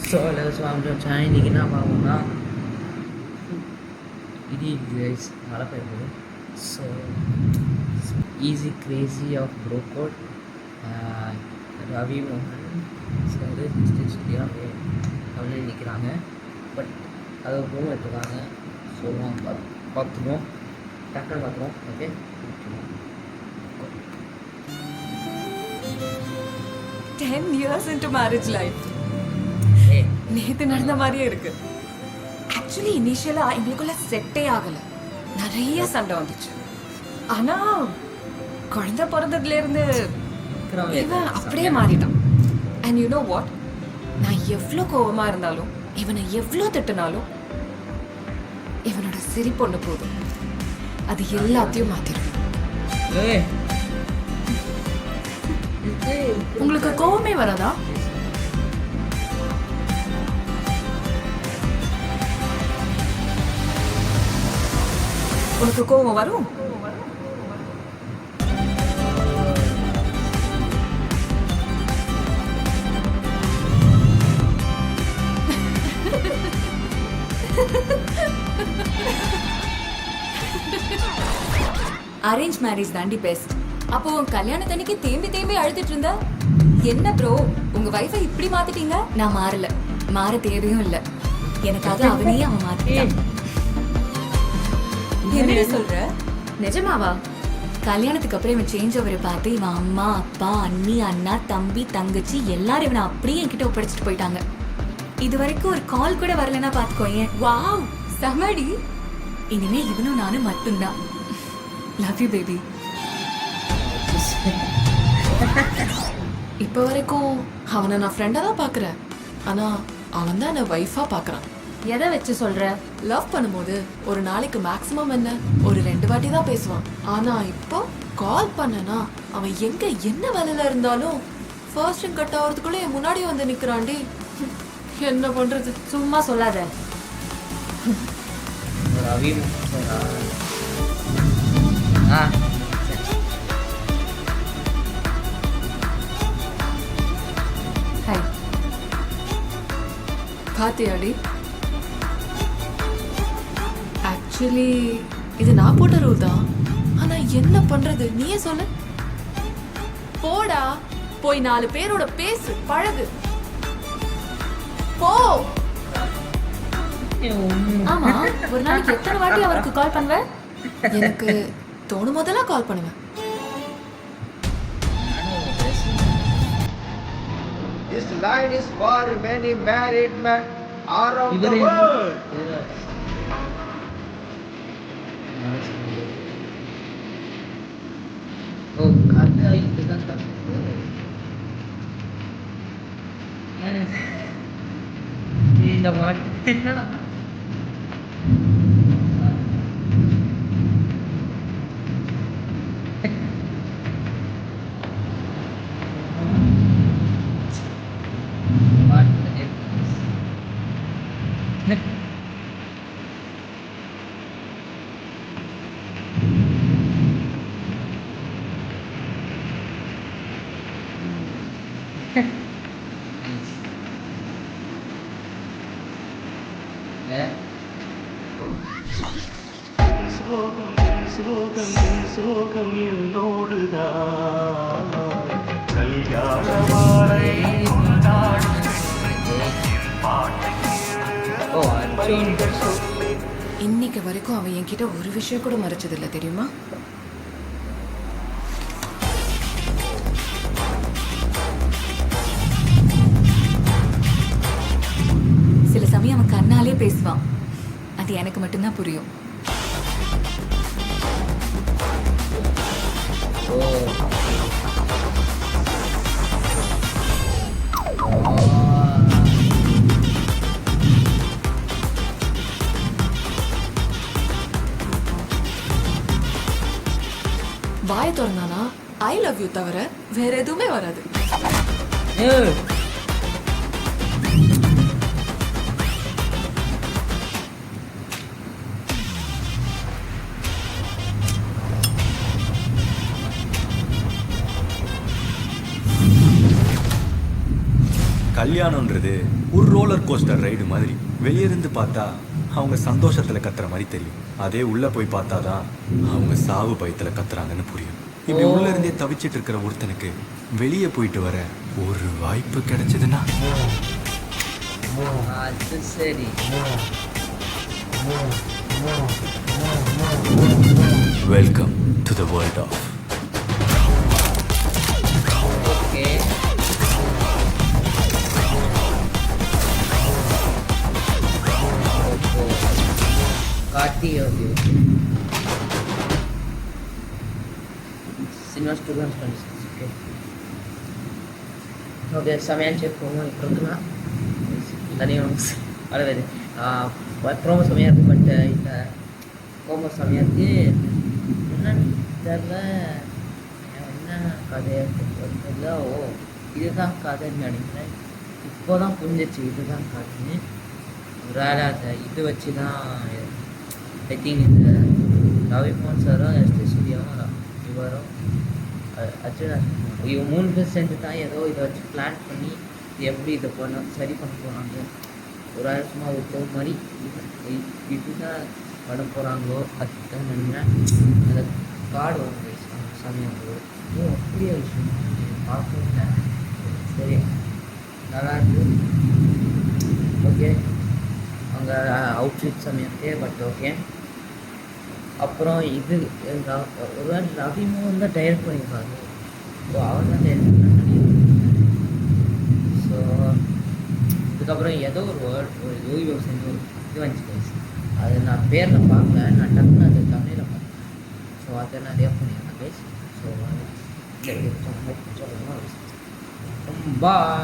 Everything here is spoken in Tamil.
So levels வாங்கிச்சோம். இன்றைக்கி என்ன பார்க்கணும்னா இடி கைஸ் மழை பெய்யுது. So easy crazy of bro code Ravi மோகன் சார் ஸ்டேஜ்லாம் அப்படியே நிற்கிறாங்க. பட் அதை ப்ரோமோ எடுத்துருக்காங்க. ஸோ பார்த்துருவோம், டக்குன்னு பார்த்துருவோம். Okay, 10 years into marriage life. நேத்து நடந்த மாதிரியே இருக்கு. ஆக்சுவலி இனிஷியலா எங்களுக்குள்ள செட்டே ஆகல, நிறைய சண்டை வந்துச்சு. ஆனா குழந்தை பிறந்ததுல இருந்து இவன் அப்படியே மாறிட்டான். அண்ட் யூ நோ வாட், நான் எவ்வளோ கோவமா இருந்தாலும் இவனை எவ்வளோ திட்டினாலும் இவனோட சிரிப்பு ஒண்ணு போதும், அது எல்லாத்தையும் மாத்திடும். உங்களுக்கு கோவமே வராதா? உனக்கு கோவம் வரும்? அரேஞ்ச் மேரேஜ் தாண்டி பெஸ்ட். அப்போ உன் கல்யாணத்தன்னைக்கு தேம்பி தேம்பி அழுதுட்டு இருந்தா என்ன ப்ரோ, உங்க வைஃபை இப்படி மாத்திட்டீங்க? நான் மாறல, மாற தேவையும் இல்ல, எனக்காக அவனையே அவன் மாத்திட்டான். என்ன சொல்ற? நிஜமாவா? கல்யாணத்துக்கு அப்புறம் இவன் சேஞ்ச் ஓவரை பார்த்து இவன் அம்மா அப்பா அண்ணி அண்ணா தம்பி தங்கச்சி எல்லாரும் இவனை அப்படியே என்கிட்ட ஒப்படைச்சிட்டு போயிட்டாங்க. இது வரைக்கும் ஒரு கால் கூட வரலன்னா பாத்துக்கோயேன். வாவ், சமடி. இனிமே இவனும் நானும் மட்டும்தான். Love you baby. இப்போ வரைக்கும் அவனை நான் ஃப்ரெண்டா தான் பாக்குறேன், ஆனா அவன் தான் என்ன வைஃபா பாக்குறான். எதை வச்சு சொல்ற? லவ் பண்ணும்போது ஒரு நாளைக்கு மேக்ஸிமம் என்ன ஒரு 2 வாட்டி தான் பேசுவான். ஆனா இப்போ கால் பண்ணனா அவன் எங்க என்ன வேலையில இருந்தாலும் ஃபர்ஸ்ட் ரிங் கட் ஆகிறதுக்குள்ள என் முன்னாடி வந்து நிக்கிறான்டி. என்ன பண்றது? சும்மா சொல்லாத. ரவி ஹாய். பாத்தியாடி, ஆக்சுவலி இது நான் போட்ட ரூல் தான், ஆனா என்ன பண்றது நீயே சொல்லு. போடா, போய் 4 பேரோட பேசு, பழகு, போ. ஆமா, ஒரு நாளைக்கு எத்தனை வாட்டி அவருக்கு கால் பண்ணுவ? எனக்கு தோணும் போதெல்லாம் கால் பண்ணுவேன். This line is for many married men around the world. ஓ, கதை இதுதான் தப்பு. இந்த மாட்டு என்னடா சோகம் என்னோடுதான் கல்யாண மாலை இன்னைக்கு வரைக்கும் அவன் என்கிட்ட ஒரு விஷயம் கூட மறைச்சது இல்லை, தெரியுமா? சில சமயம் அவன் கண்ணாலே பேசுவான், அது எனக்கு மட்டும்தான் புரியும். வாயை திறந்தானா ஐ லவ் யூ தவிர வேற எதுவுமே வராது. கல்யாணம்ன்றது ஒரு ரோலர் கோஸ்டர் ரைடு மாதிரி. வெளியிருந்து பார்த்தா அவங்க சந்தோஷத்துல கத்துற மாதிரி தெரியும். அதே உள்ள போய் பார்த்தாதான் அவங்க சாவு பயத்துல கத்துறாங்கன்னு புரியும். இப்படி உள்ள இருந்தே தவிச்சிட்டு இருக்கிற ஒருத்தனுக்கு வெளியே போயிட்டு வர ஒரு வாய்ப்பு கிடைச்சதுன்னா அது சரி. Welcome to the world of. Okay. காட்டி okay. Cinema students conditions okay. Okay సమయాన్ని చెప్పుకోము ఇప్పుడు தனியாக வரவேது ப்ரோமோ செம்மையாக இருக்குது. பட் இந்த ப்ரோமோ செம்மையாக இருக்குது. என்னன்னு தெரில, என்ன கதை தெரியல. ஓ இதுதான் கதைன்னு நினைக்கிறேன். இப்போ தான் புரிஞ்சிச்சு இதுதான் கதைன்னு. ஒரு வேலை அதை இது வச்சு தான் ஐ திங்க் இந்த ரவிமோகன் சாரும் எஸ்டி சூர்யாவும் இவரும் அர்ஜுனா இவங்க 3 பேர் சேர்ந்து தான் ஏதோ இதை வச்சு பிளான் பண்ணி இது எப்படி இதை சரி பண்ண போகிறாங்க. ஒரு ஆள் சும்மா ஒரு டோ மாதிரி இதுதான் பண்ண போகிறாங்களோ அதுதான் நினைக்கிறேன். அந்த கார்டு வந்து சமயம் அப்படியே விஷயம் பார்க்கல. சரி நல்லா இருக்குது. ஓகே அவங்க அவுட்ஃபிட் சமயத்தே பட் ஓகே. அப்புறம் இது ஒரு வேளை ரவிமோகன் தான் டைரக்ட் பண்ணியிருப்பாங்க. ஸோ அவர் தான் டைரக்ட் பண்ணி. ஸோ இதுக்கப்புறம் ஏதோ ஒரு வேர்ட் ஒரு யோகி செஞ்சு ஒரு இது வந்துச்சு கைஸ். அது நான் பேரில் பார்க்கல, நான் டக்குன்னு அது தமிழில் பார்த்தேன். ஸோ அதை நான் ரேப் பண்ணியிருக்கேன் கைஸ். So bye.